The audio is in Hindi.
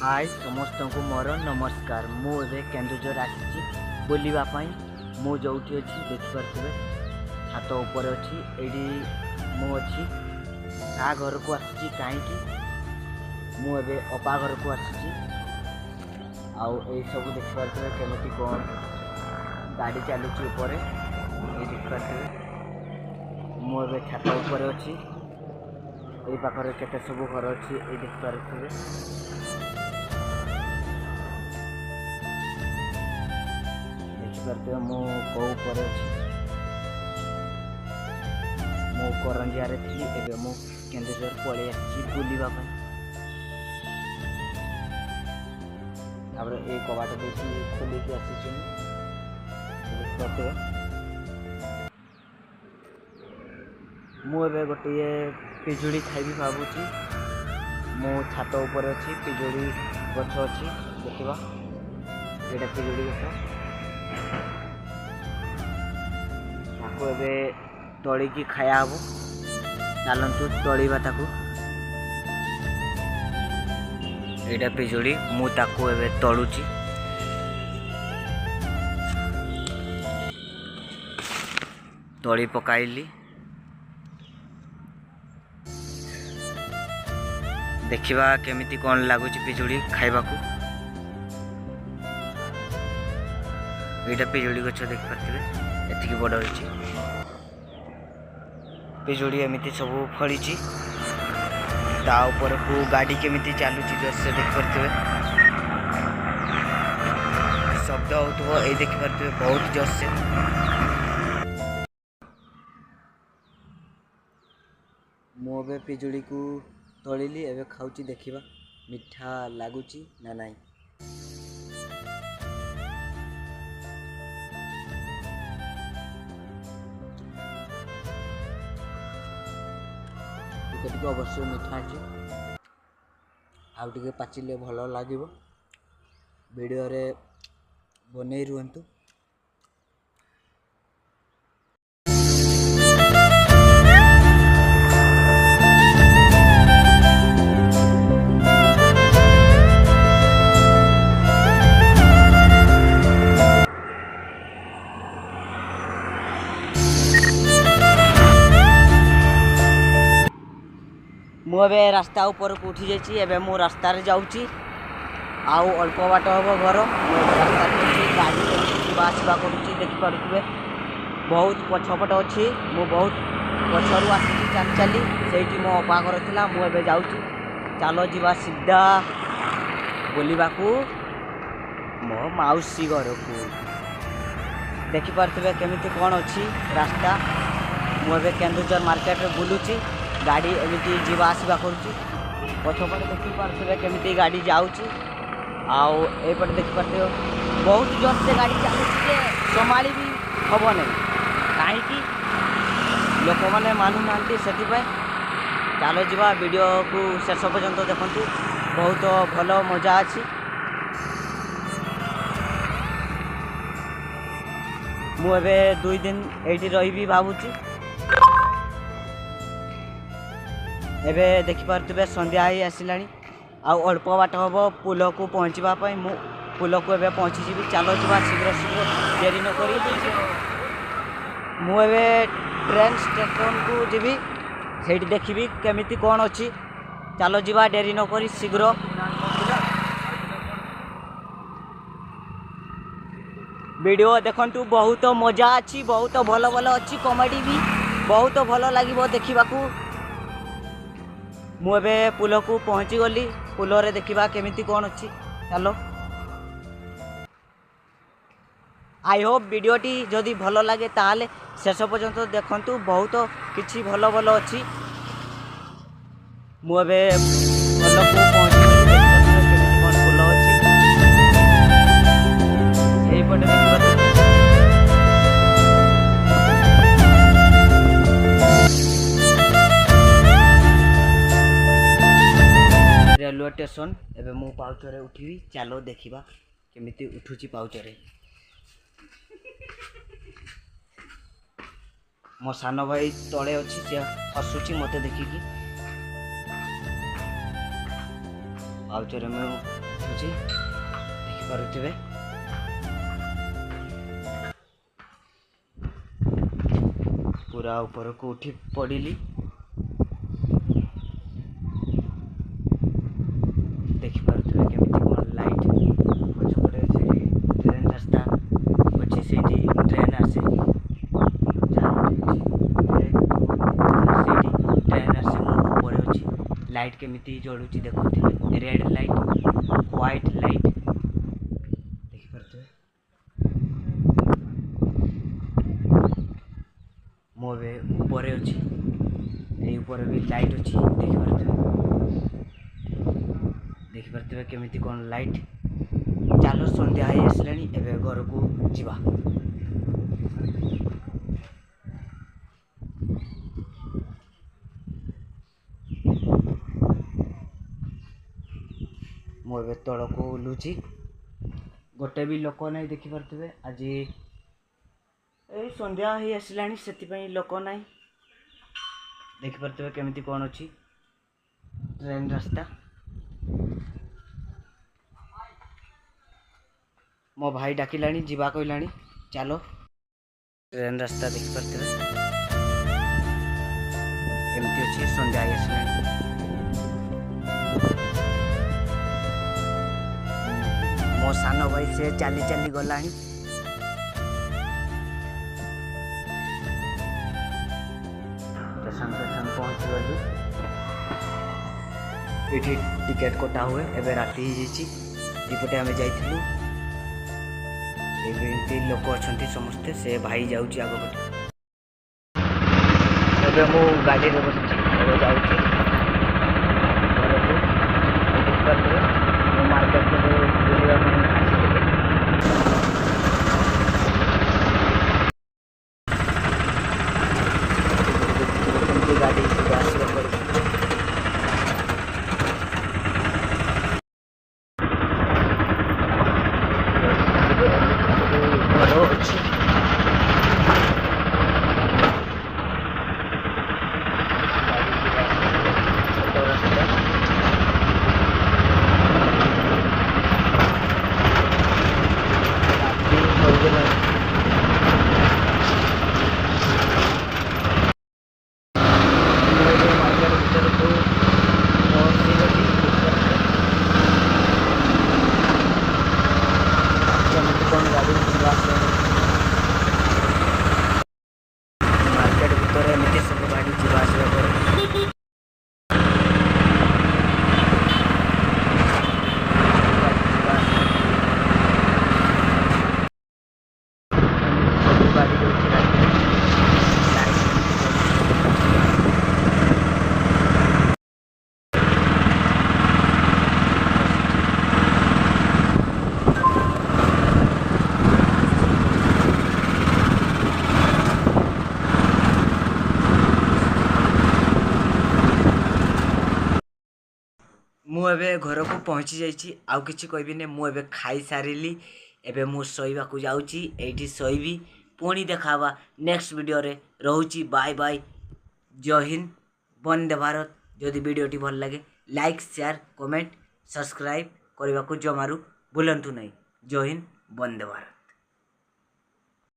हाय समस्त को मोर नमस्कार। मुझे केन्दुझर आसी बुलवाई मु जो अच्छी देखिपे छात उपर अच्छी ये मुझी ता घर को आसी कहीं मुझे अपा घर को आसी आउ सब देखिपे केमी कौन गाड़ी चलुची ऊपर ये देखिपे मुझे छात उपर अच्छी ये पाखे केते सब घर अच्छी ये देखिपे मु कौ पर मु करंजिया थी एवं मु केन्दुझर पलि आसी बुलवाई ये कबाट देखी खोलिकी आसी मुझे गोटे पिजुड़ी खाइबी भावुची मु छात उपर अच्छी पिजुड़ी गछ अच्छी देखा ये पिजुड़ी गछ ए तोड़िकी खाया हम चलतु तोड़ा ताकू यहाँ पिजुड़ी मुझे ए तलुची तली पकाइली देखिबा केमिति कौन लगुच पिजुड़ी खाइबा को यहाँ पिजुड़ी गछ देख पारे एतिकी बड़ होइछि पिजुड़ी एमती सब फड़ी ता ऊपर को गाड़ी केमिति चलुची जैसे देख पारे शब्द हो ये देख पारे बहुत जोर से मुझे पिजुड़ी को तोलिली एवं खाऊची देखिबा मिठा लगुची ना नहीं। टिके अवश्य मिठा अच्छे आउ टे पाचिले भल लगे वीडियो रे बने रुहतु। मुझे रास्ता ऊपर को उठी जाइए मु रास्तार जाऊँगी आउ अल्प बाट हम घर रास्ता गाड़ी आसवा करुँची देखिपे बहुत पछपट अच्छी मु बहुत पछरू आसी चली चली से मो अपा घर था मुझे जाऊँगी चलो जीवा सीधा बुलवा को मो मौसी घर को देखिपे केमिति कौन अच्छी रास्ता मुझे केन्दुझर मार्केट में बुलूची गाड़ी एमती जीवा आसवा करुँची पछपटे देखिपे केमिति गाड़ी जाऊँची आउ एपटे देखिपे बहुत जोर से गाड़ी चलुची संभाली भी हम नहीं कहीं लोक मैंने मानु ना से चलो जीवा वीडियो को शेष पर्यंत देखु बहुत भल मजा अच्छी मुझे 2 दिन ये रही भावुची एबे देखिपे संध्या ही आसला आउ अल्प बाट हम पुल को पहुँचापी मु पुल को एबे पहुँची जी चलो जा शीघ्र शीघ्र देरी न करी मुझे ट्रेन स्टेशन को जीवी से देखी केमिति कौन अच्छी चलो जा देरी न करी शीघ्र वीडियो देखंतु बहुत मजा अच्छी बहुत भल भल अच्छी कॉमेडी भी बहुत भल लगे देखा मुझे पुल को पहुँची गली पुल रे देखा केमिति कौन अच्छी चलो आई होप वीडियोटी जदि भल लगे ताले शेष पर्यंत देखंतु बहुत किछि भल भल अच्छी मुझे पुल को पहुँची कौन पुल अच्छी रेलवे स्टेशन एवं मु पाउचरे उठी चलो देखा केमिति उठुची पाउचरे मो सान भाई तले अच्छी सी हसुची मत देखिकी पाउचरे मैं बुझी देखिपे पूरा ऊपर को उठी पड़ी देखिपे केमी कौन लाइट पछपटे से ट्रेन रास्ता अच्छे से ट्रेन आसे ट्रेन आसे ऊपर अच्छी लाइट केमी जलुची देखुए रेड लाइट व्हाइट लाइट देखिपे मो ऊपर अच्छी ये ऊपर भी लाइट अच्छी देखिपे केमी कौन लाइट चलो संध्या हो आसला एवं घर को जीवा मुझे तल को ओह्लुची गोटे भी लोक ना देखिपे आज ये संध्या हो आसला से लोक ना देखिपे केमी कौन अच्छी ट्रेन रास्ता मो भाई डाकिला जीवा कहला चलो ट्रेन रास्ता देखिपे एमती अच्छे संध्या हो आसला मो सान भाई से चली चली गला स्टेशन पहुँच गलु ये टिकेट कटा हुए एवं राति दीपटे आम जाइलु एमती लोक अच्छा समस्ते से भाई जाऊँगी आग पटे मु गाड़ी में बस जाऊँगी मार्केट गाड़ी मार्केट भितर एमती सब गाड़ी जावास मुझे घर को पहुँची जाइए आउ कि कहबी मुझे खाई सारी एवं मु शोवा को जाऊँगी ये शोबी पुणी देखा नेक्स्ट वीडियो रे रोची बाय बाय जय हिंद वंदे भारत जदि वीडियोटी भल लगे लाइक शेयर कमेंट सब्सक्राइब करने को जमारू भूलु नहीं जय हिंद वंदे भारत।